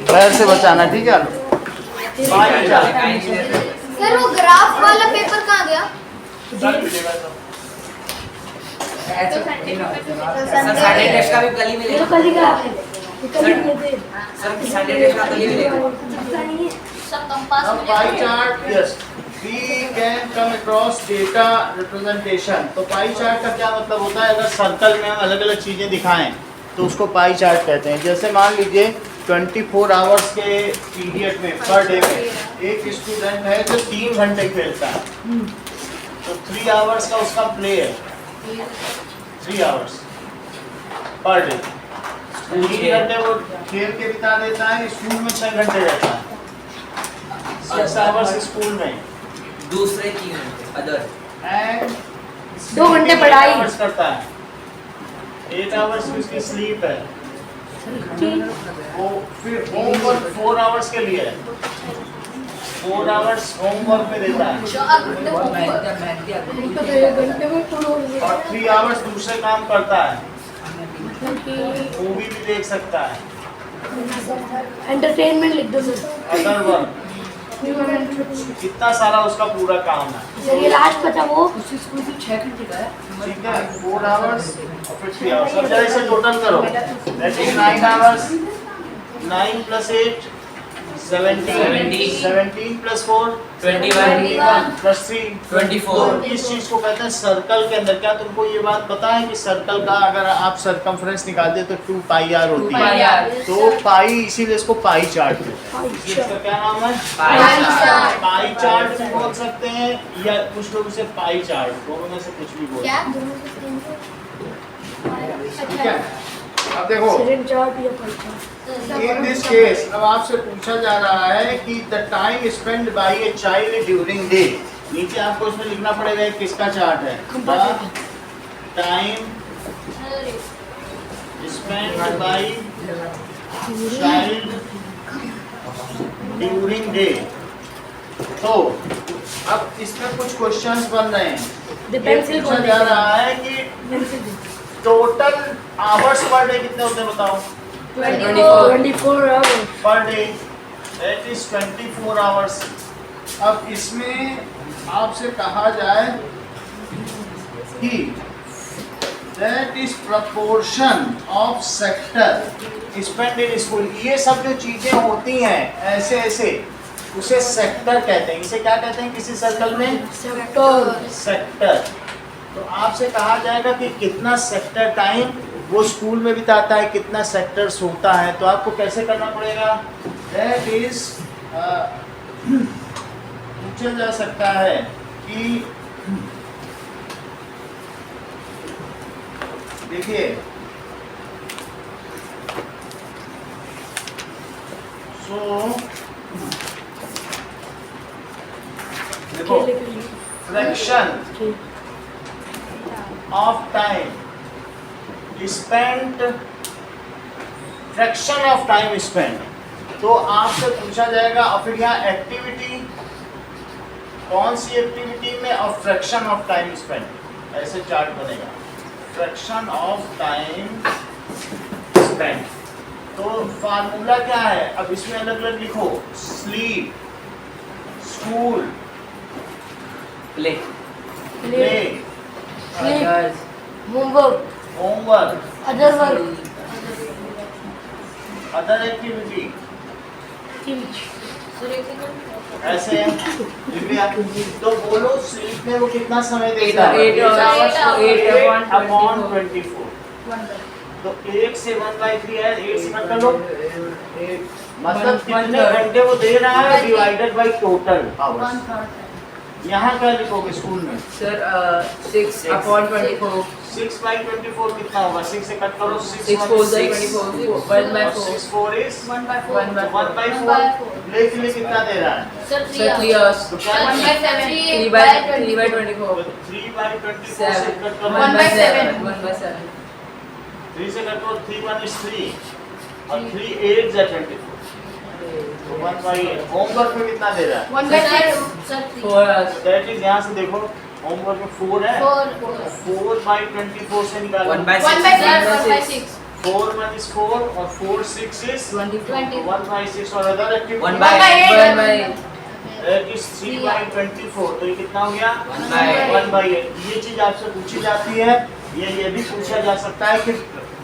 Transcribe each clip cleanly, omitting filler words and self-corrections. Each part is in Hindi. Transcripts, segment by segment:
पैर से बचाना, ठीक है। सर वो ग्राफ वाला पेपर कहाँ गया? संडे टेस्ट का भी कल ही मिलेगा। कल ही ग्राफ है। सर संडे टेस्ट का कल ही मिलेगा। सब compass Now pie chart, yes, we can come across data representation। तो पाई चार्ट का क्या मतलब होता है? अगर सर्कल में हम अलग अलग चीजें दिखाएं तो उसको पाई चार्ट कहते हैं। जैसे मान लीजिए 24 आवर्स के पीरियड में, पर डे में एक स्टूडेंट है जो 3 घंटे खेलता है, तो 3 आवर्स का उसका प्ले है, 3 आवर्स पर डे। 3 घंटे वो खेल के बिता देता है, स्कूल में 6 घंटे रहता है, 6 आवर्स स्कूल में, दूसरे 3 घंटे अदर, एंड 2 घंटे पढ़ाई करता है, 8 आवर्स उसकी स्लीप है। वो फिर होमवर्क 4 आवर्स के लिए है, 4 आवर्स होमवर्क में देता है, और 3 आवर्स दूसरे काम करता है, मूवी भी देख सकता है, एंटरटेनमेंट लिख दो सर। अदर वर्क, कितना सारा उसका पूरा काम है। सर ये लास्ट बचा वो ठीक है, 4 आवर्स और फिर 3 आवर्स। अब जरा इसे टोटल करो, दैट इज 9 आवर्स, 9 + 8 17 17 + 4 21 + 3 24। इस चीज को कहते हैं सर्कल के अंदर। क्या तुमको ये बात पता है कि सर्कल का अगर आप सरकमफ्रेंस निकालते तो 2πr होती है, तो पाई, इसीलिए इसको पाई चार्ट कहते हैं। इसका क्या नाम है? पाई चार्ट भी बोल सकते हैं, या कुछ लोग इसे पाई चार्ट, दोनों में से कुछ भी बोल क्या? ठीक है। अब देखो, सेकंड चार्ट या pie chart. In this case अब आपसे पूछा जा रहा है कि the time spend by a child during day. नीचे आपको इसमें लिखना पड़ेगा किसका चार्ट है। Time spend by child during day. तो अब इसमें कुछ क्वेश्चंस बन रहे हैं। ये पूछा जा रहा है कि टोटल आवर्स पर डे कितने होते हैं बताओ। 24 hours per day, that is 24 hours. अब इसमें आपसे कहा जाए कि that is proportion of sector spend in school. ये सब जो चीजें होती हैं ऐसे ऐसे, उसे सेक्टर कहते हैं। इसे क्या कहते हैं किसी सर्कल में? सेक्टर। तो आपसे कहा जाएगा कि कितना सेक्टर टाइम वो स्कूल में बिताता है, कितना सेक्टर्स होता है। तो आपको कैसे करना पड़ेगा? दैट इज पूछा जा सकता है कि देखिए, सो देखो, fraction of time spent, fraction of time spent. तो आपसे पूछा जाएगा, और फिर यहाँ एक्टिविटी, कौन सी एक्टिविटी में, और फ्रैक्शन ऑफ टाइम स्पेंट, ऐसे चार्ट बनेगा। Fraction of time spent. तो फार्मूला क्या है? अब इसमें अलग अलग लिखो, sleep, school, play, homework, homework, other work, other activity, ऐसे हैं। तो बोलो स्लीप में वो कितना समय देता है? 8/24। तो 8 से 1/3 है, 8 से कट कर लो, मतलब कितने घंटे वो दे रहा है डिवाइडेड बाय टोटल आवर्स। यहाँ क्या लिखोगे स्कूल में? सर 6/24 6/24 कितना होगा? 6 से कट करो, 6 4 24 1/4 6 4 is 1/4 1/4। प्ले के लिए कितना दे रहा है? सर 3 hours तो क्या 1/7 3/24 3/24 से कट करो, 1/7 3 से कट करो, 3 1 is 3 और 3 8 is 24। तो 1/8। होमवर्क में कितना दे रहा है? 1/6 सर 4 hours दैट इज, यहाँ से देखो होमवर्क में 4 है, 4 4/24 से निकालो, 1/6 1/6 4 1 is 4 और 4 6 is 24. 1 by 6 और other activity 1 by 8. That is 3 by 24 तो ये कितना हो गया 1 by 1 by 8 ये चीज आपसे पूछी जाती है ये भी पूछा जा सकता है कि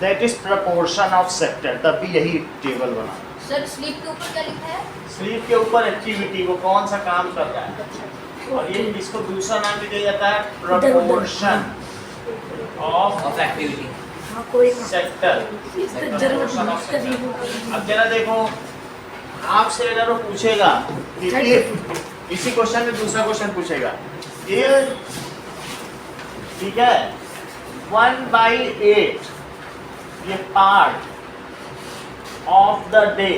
that is proportion of sector तब भी यही टेबल बना सर स्लीप के ऊपर क्या लिखा है? स्लीप के ऊपर एक्टिविटी वो कौन सा काम कर रहा है और ये इसको दूसरा नाम भी दिया जाता है proportion of Of activity. हाँ कोई sector इससे जरूर proportion of sector कभी अब जरा देखो आपसे अगर वो पूछेगा कि if इसी क्वेश्चन में दूसरा क्वेश्चन पूछेगा if ठीक है 1 by 8 ये part of the day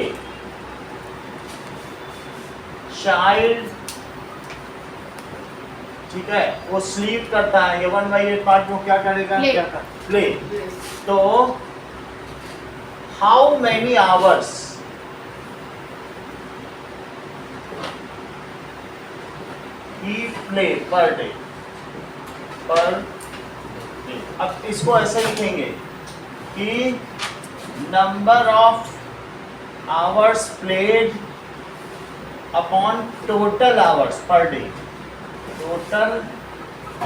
child ठीक है वो स्लीप करता है ये 1 by 8 पार्ट वो क्या करेगा Play. क्या प्ले तो how many hours he play per day अब इसको ऐसे लिखेंगे कि number of hours played upon total hours per day total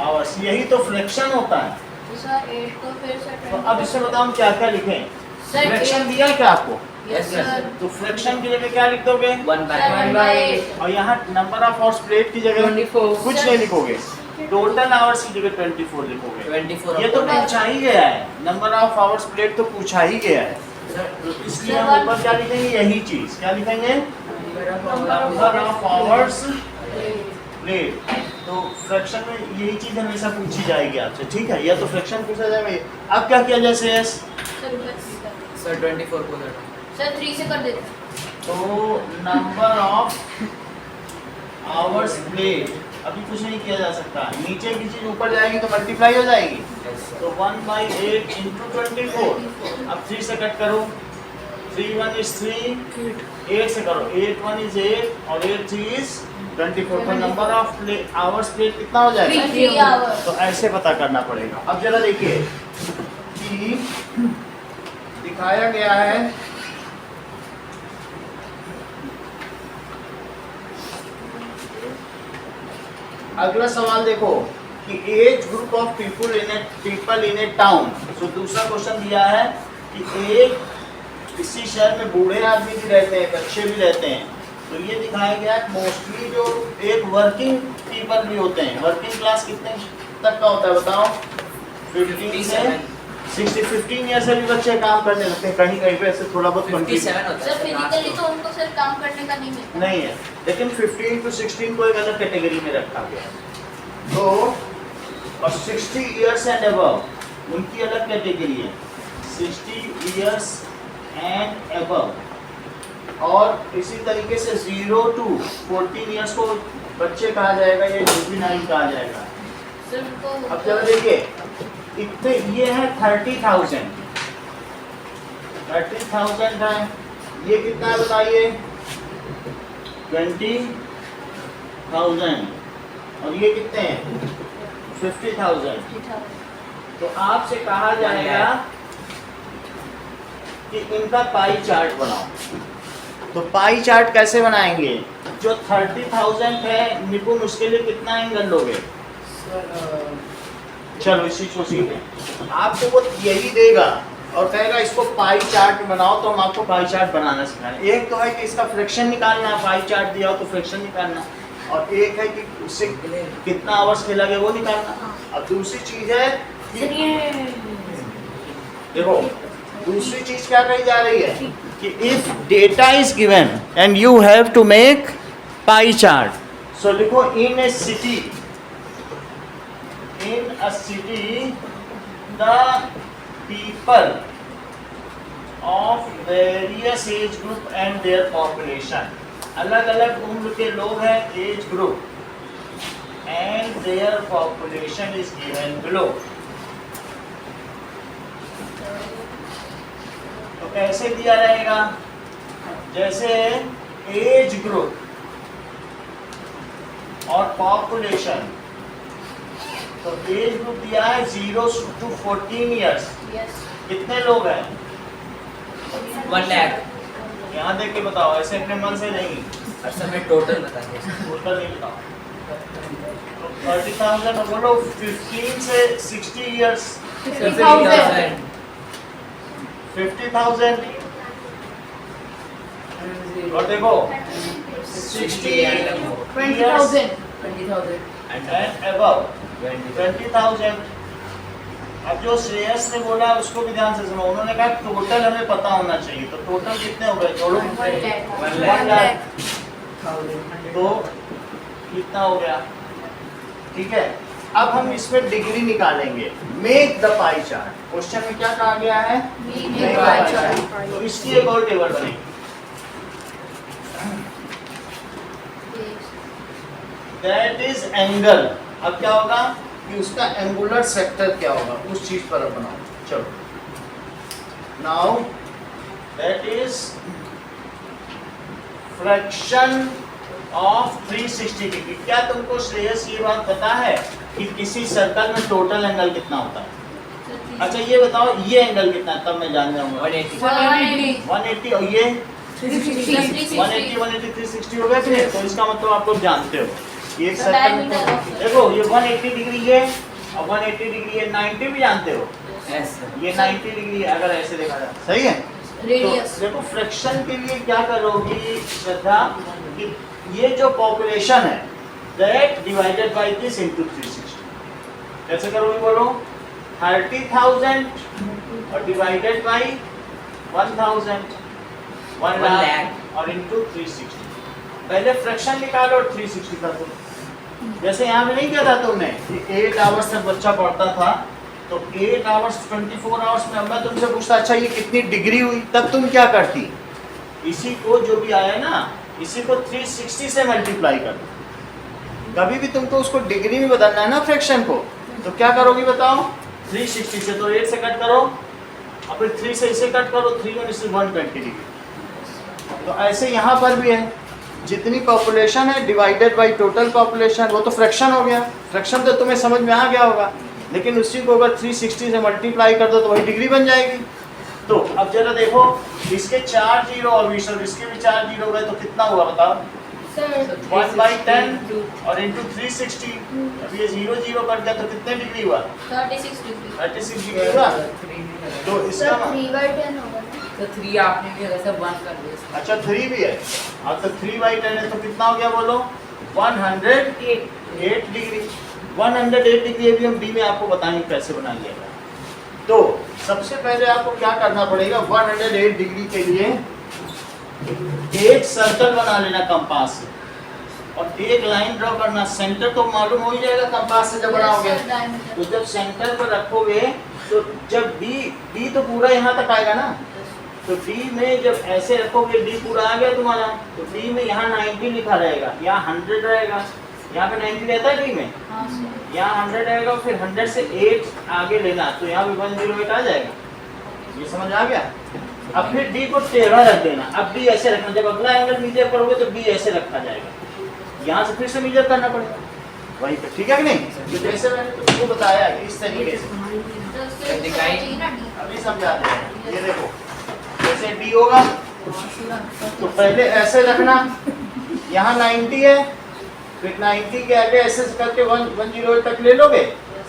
hours यही तो फ्रैक्शन होता है तो सर 8 को फिर से तो अब इसमें बताओ हम क्या क्या लिखें सर फ्रैक्शन दिया है क्या आपको यस सर तो फ्रैक्शन की जगह क्या लिख दोगे 1 by 1 by 8 और यहाँ नंबर ऑफ आवर्स प्लेड की जगह 24. कुछ नहीं लिखोगे टोटल आवर्स की जगह 24 लिखोगे 24 ये तो पूछा ही गया है नंबर ऑफ आवर्स प्लेड तो पूछा ही गया है तो इसलिए हम ऊपर क्या लिखेंगे यही चीज क्या लिखेंगे नंबर ऑफ आवर्स प्लेड तो फ्रैक्शन में यही चीज हमेशा पूछी जाएगी आपसे ठीक है या तो फ्रैक्शन पूछा जाएगा अब क्या किया जैसे यस सर ऊपर 3 कर देते Sir 24 को दे सर 3 से कर देते हैं। तो नंबर ऑफ आवर्स प्लेड अभी कुछ नहीं किया जा सकता नीचे की चीज ऊपर जाएगी तो मल्टीप्लाई हो जाएगी तो 1 by 8 into 24 अब 3 से कट करो 3 1 is 3 8 से करो 8 1 is 8 और 8 3 is 24 तो नंबर ऑफ आवर्स प्लेड कितना हो जाएगा 3 आवर्स तो ऐसे पता करना पड़ेगा अब जरा देखिए कि दिखाया गया है अगला सवाल देखो कि age group of people in A town तो दूसरा क्वेश्चन दिया है कि एक इसी शहर में बूढ़े आदमी भी रहते हैं बच्चे भी रहते हैं तो ये दिखाया गया है मोस्टली जो एक वर्किंग पीपल भी होते हैं वर्किंग क्लास कितने तक का होता है बताओ 15 से 15 ईयर से भी बच्चे काम करने लगते हैं कहीं कहीं पे ऐसे थोड़ा बहुत 57 होता सर है फिजिकली तो उनको सर काम करने का नहीं मिलता नहीं है लेकिन 15 to 16 को एक अलग कैटेगरी में रखा गया है तो और 60 इयर्स एंड अबव उनकी अलग कैटेगरी है 60 इयर्स एंड अबव और इसी तरीके से 0 to 14 इयर्स को बच्चे कहा जाएगा या जुवेनाइल कहा जाएगा सर उनको अब चलो देखिए इतने ये है 30,000 है ये कितना है बताइए 20,000 और ये कितने हैं 50,000 तो आपसे कहा जाएगा कि इनका पाई चार्ट बनाओ तो पाई चार्ट कैसे बनाएंगे जो 30,000 है निपुण उसके लिए कितना एंगल लोगे चलो इसी को सीखें आपको वो यही देगा और कहेगा इसको पाई चार्ट बनाओ तो हम आपको पाई चार्ट बनाना सिखाएंगे एक तो है कि इसका फ्रैक्शन निकालना पाई चार्ट दिया हो तो फ्रैक्शन निकालना और एक है कि उससे कितना आवर्स खेला गया वो निकालना अब दूसरी चीज है कि देखो दूसरी चीज क्या कही जा रही है कि if data is given and you have to make pie chart so लिखो in a city the people of various age group and their population अलग अलग उम्र के लोग हैं age group and their population is given below तो कैसे दिया रहेगा जैसे एज ग्रुप और पॉपुलेशन तो एज ग्रुप दिया है 0 to 14 इयर्स यस कितने लोग हैं 1 लाख। यहाँ देख के बताओ, ऐसे अपने मन से नहीं, अच्छा मैं टोटल बता दिया। टोटल नहीं बताओ। 30,000 बोलो, 15 से 60 इयर्स 50,000 50,000। और देखो 60 20,000 20,000 and above 20,000। अब जो श्रेयस ने बोला उसको भी ध्यान से सुनो। उन्होंने कहा टोटल हमें पता होना चाहिए, तो टोटल कितने हो गए जोड़ो। 1 लाख। तो कितना हो गया, ठीक है। अब हम इसमें डिग्री निकालेंगे। Make the pie chart. Question में क्या कहा गया है, Make Make the the pie pie chart। chart। तो इसकी एक और टेबल बनेगी। That is angle. अब क्या होगा कि उसका एंगुलर सेक्टर क्या होगा, उस चीज पर अब बनाओ। चलो now that is fraction of 360 degree. क्या तुमको श्रेयस ये बात पता है कि किसी सर्कल में टोटल एंगल कितना होता है? अच्छा ये बताओ, ये एंगल कितना है, तब मैं जान जाऊंगा। 180 180 और ये 180 180 360 हो गया कि नहीं? तो इसका मतलब आप लोग जानते हो ये एक सर्कल में देखो ये 180 डिग्री ये और 180 डिग्री ये 90 भी जानते हो। यस ये 90 डिग्री अगर ऐसे देखा जाए, सही है। रेडियस तो देखो फ्रैक्शन के लिए क्या करोगी श्रद्धा कि ये जो पॉपुलेशन है that divided by this into 360। कैसे करोगे बोलो? 30,000 और डिवाइडेड बाय 1,000 1 लाख और इनटू 360। पहले फ्रैक्शन निकालो और 360 कर दो। जैसे यहाँ पे नहीं किया था तुमने कि 8 आवर्स तक बच्चा पढ़ता था, तो 8 आवर्स 24 आवर्स में मैं तुमसे पूछता अच्छा ये कितनी डिग्री हुई, तब तुम क्या करती? इसी को जो भी आया ना इसी को 360 से मल्टीप्लाई कर दो। कभी भी तुमको उसको डिग्री में बदलना है ना फ्रैक्शन को, तो क्या करोगी बताओ? 360 से तो 8 से कट करो और फिर 3 से इसे कट करो, 3 और इसे 120 डिग्री। तो ऐसे यहाँ पर भी है, जितनी पॉपुलेशन है डिवाइडेड बाय टोटल पॉपुलेशन, वो तो फ्रैक्शन हो गया। फ्रैक्शन तो तुम्हें समझ में आ गया होगा, लेकिन उसी को अगर 360 से मल्टीप्लाई कर दो तो वही डिग्री बन जाएगी। तो अब जरा देखो इसके 4 जीरो और 20 और इसके भी 4 जीरो गए तो कितना हुआ बताओ? 1/10 और इंटू 360। अब ये 0 0 कट गया तो कितने डिग्री हुआ? 36 डिग्री 36 डिग्री हुआ। तो इसका 3/10 होगा ना? तो 3 आपने भी ऐसा 1 कर दिया। अच्छा 3 भी है। अब तो 3/10 है तो कितना हो गया बोलो? 108 डिग्री। 108 डिग्री अभी हम डी में आपको बताएंगे कैसे बना लिया जाए। तो सबसे पहले आपको क्या करना पड़ेगा? 108 डिग्री के लिए एक सर्कल बना लेना कंपास से और एक लाइन ड्रॉ करना। सेंटर तो मालूम हो ही जाएगा कंपास से जब बनाओगे। तो जब सेंटर पर रखोगे तो जब डी तो पूरा यहाँ तक आएगा ना, तो डी में जब ऐसे रखोगे डी पूरा आ गया तुम्हारा, तो डी में यहाँ 90 लिखा रहेगा, यहाँ 100 रहेगा। यहाँ पे 90 रहता है डी में, हाँ सर। यहाँ 100 रहेगा, फिर 100 से 8 आगे लेना, तो यहाँ भी 108 आ जाएगा। ये समझ आ गया? अब फिर डी को टेढ़ा रख देना। अब डी ऐसे रखना, जब अगला एंगल मीजर करोगे तो डी ऐसे रखा जाएगा। यहाँ से फिर से मीजर करना पड़ेगा वहीं पे, ठीक है कि नहीं? तो जैसे मैंने तुमको बताया इस तरीके से तो उससे चाहिए ना D। अभी समझा दें। ये देखो जैसे डी होगा तो पहले ऐसे रखना, यहाँ 90 है, फिर 90 के आगे ऐसे करके 108 तक ले लोगे,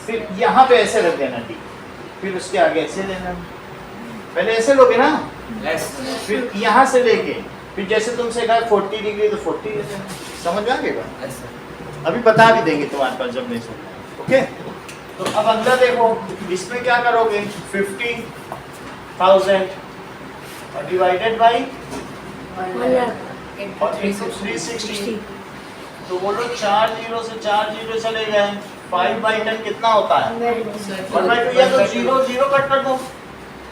फिर यहाँ पे ऐसे रख देना डी, फिर उसके आगे ऐसे लेना। पहले ऐसे लोगे ना, यस फिर यहाँ से लेके फिर जैसे तुमसे कहा 40 डिग्री तो 40 ले लेना। समझ में आ गया? यस अभी बता भी देंगे तुम्हारे पास जब नहीं सुनना। ओके, तो अब अगला देखो इसमें क्या करोगे? 50,000 और डिवाइडेड बाई 1 लाख और इंटू 360। तो बोलो 4 जीरो से 4 जीरो चले गए, 5/10 कितना होता है? 1/2। या तो 0 0 कट कर दो।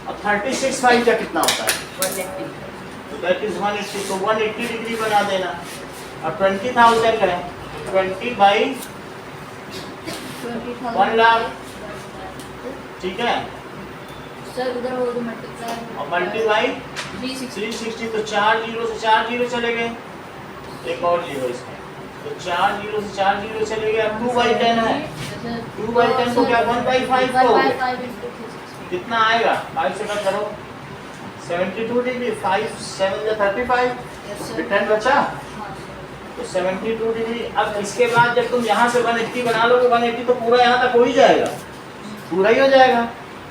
अब 36 5 का कितना होता है? 180 तो दैट इज 180। तो 180 डिग्री बना देना। अब 20,000 है, 20 बाई 1 लाख, ठीक है, सर उधर हो तो मल्टीप्लाई और मल्टीप्लाई 360। 360। तो 4 जीरो से 4 जीरो चले गए, एक और जीरो इसमें, तो 4 जीरो से 4 जीरो चले गए। अब 2/10 है, 2/10 को क्या 1/5 को कितना आएगा? 5 से कट करो, 72 डिग्री 5 7 या 35 Yes, sir. फिर 10 बचा हाँ, तो 72 डिग्री। अब इसके बाद जब तुम यहाँ से 180 बना लोगे 180 तो पूरा यहाँ तक हो ही जाएगा, पूरा ही हो जाएगा,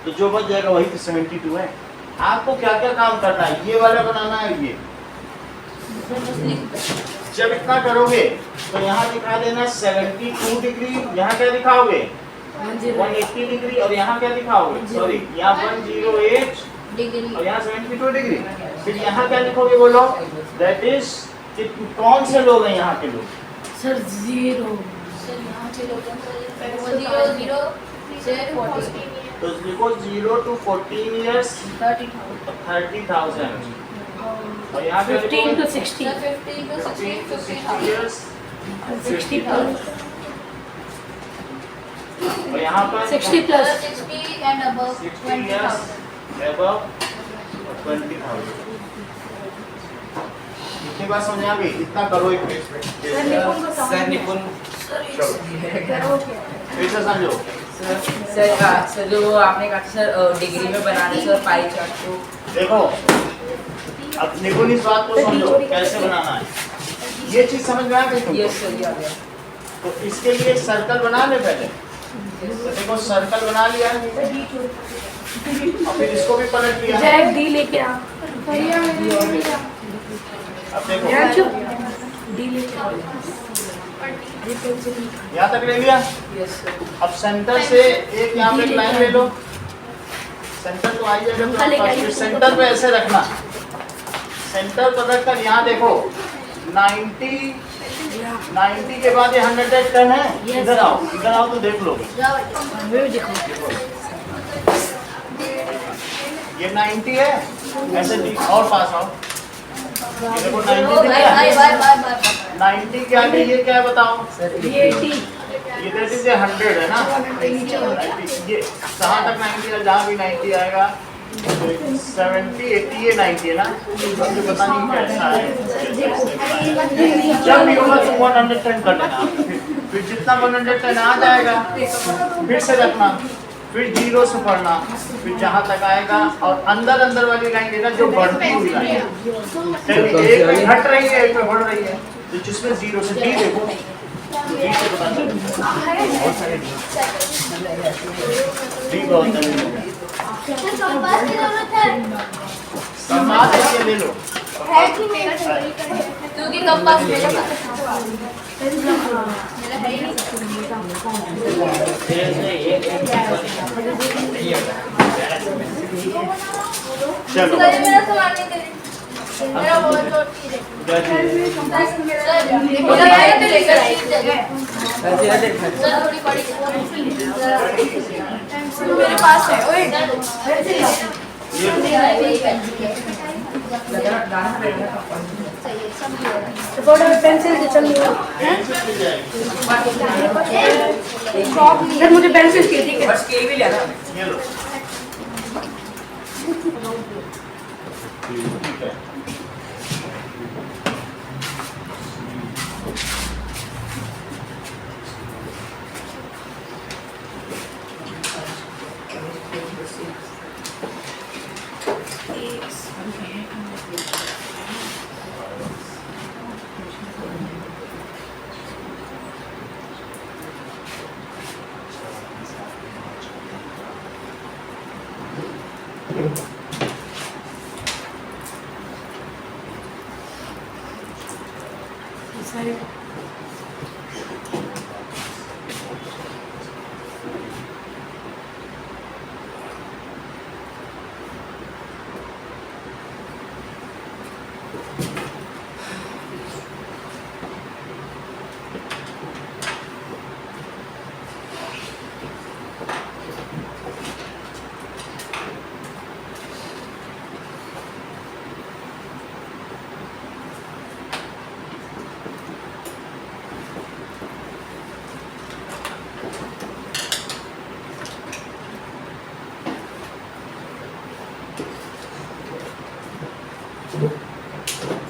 तो जो बच जाएगा वही तो 72 है। आपको क्या क्या काम करना है, ये वाला बनाना है ये। sir, बस लिख दो। जब इतना करोगे तो यहाँ दिखा देना 72 डिग्री, यहाँ क्या दिखाओगे 180 डिग्री, और यहाँ क्या दिखाओगे, सॉरी यहाँ 108 डिग्री। और यहाँ 72 डिग्री। फिर यहाँ क्या लिखोगे बोलो, दैट इज कौन से लोग हैं यहाँ के लोग, सर 0 सर यहाँ के लोगों को 0 0 से 40 तो लिखो 0 to 14 years 30,000 और यहाँ पे 15 to 60 sir 50 to 60 15 to 60 50,000 years 60 और यहाँ पर 60 plus 60 and above 60 years 20,000 above 20,000। इतनी बात समझ आ गई, इतना करो एक पेज पे। सर निपुण चलो फिर से समझो। सर जो आपने कहा था सर डिग्री में बनाने सर पाई चार्ट को देखो अब निपुण इस बात को समझो कैसे बनाना है, ये चीज समझ में आ गई तुमको? यस सर ये आ गया। तो इसके लिए सर्कल बना ले पहले, तो देखो सर्कल बना लिया और फिर इसको भी पलट लिया। जैक डी लेके आ अब देखो यार चुप डी लेके आ यहाँ तक ले लिया। यस सर अब सेंटर से एक यहाँ पे लाइन ले लो, सेंटर तो आई जाएगा तुम्हारे पास, फिर सेंटर पे ऐसे रखना, सेंटर पर रखकर यहाँ देखो 90 के बाद ये 110 है, इधर आओ तो देख लो ये 90 है, ऐसे और पास आओ, ये देखो 90 दिख रहा है। 90 के आगे ये क्या है बताओ, ये टी ये दैट इज 100 है ना, 90 ये कहाँ तक 90 है, जहाँ भी 90 आएगा 70 80 ये 90 है ना, मुझे पता नहीं कैसा है। जब भी होगा तो 110 कर लेना, फिर जितना 110 आ जाएगा फिर से रखना, फिर 0 से पढ़ना, फिर जहाँ तक आएगा और अंदर वाली लाइन लेना जो बढ़ती हुई लाइन है, एक में घट रही है एक में बढ़ रही है, तो जिसमें 0 से D देखो, D से पता चलेगा बहुत सारे D बहुत सारे कंपास की जरूरत है समाज है, ये ले लो क्योंकि कंपास मेरे है ही चलो मेरा सामान नहीं दे मेरा बहुत छोटी है सर थोड़ी बड़ी मेरे पास है ओए पेंसिल से चल सर मुझे पेंसिल चाहिए ठीक है बस के भी लेना ये लो ठीक है। सारे Thank you.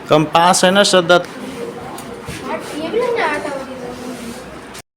कंपास है ना श्रद्धा?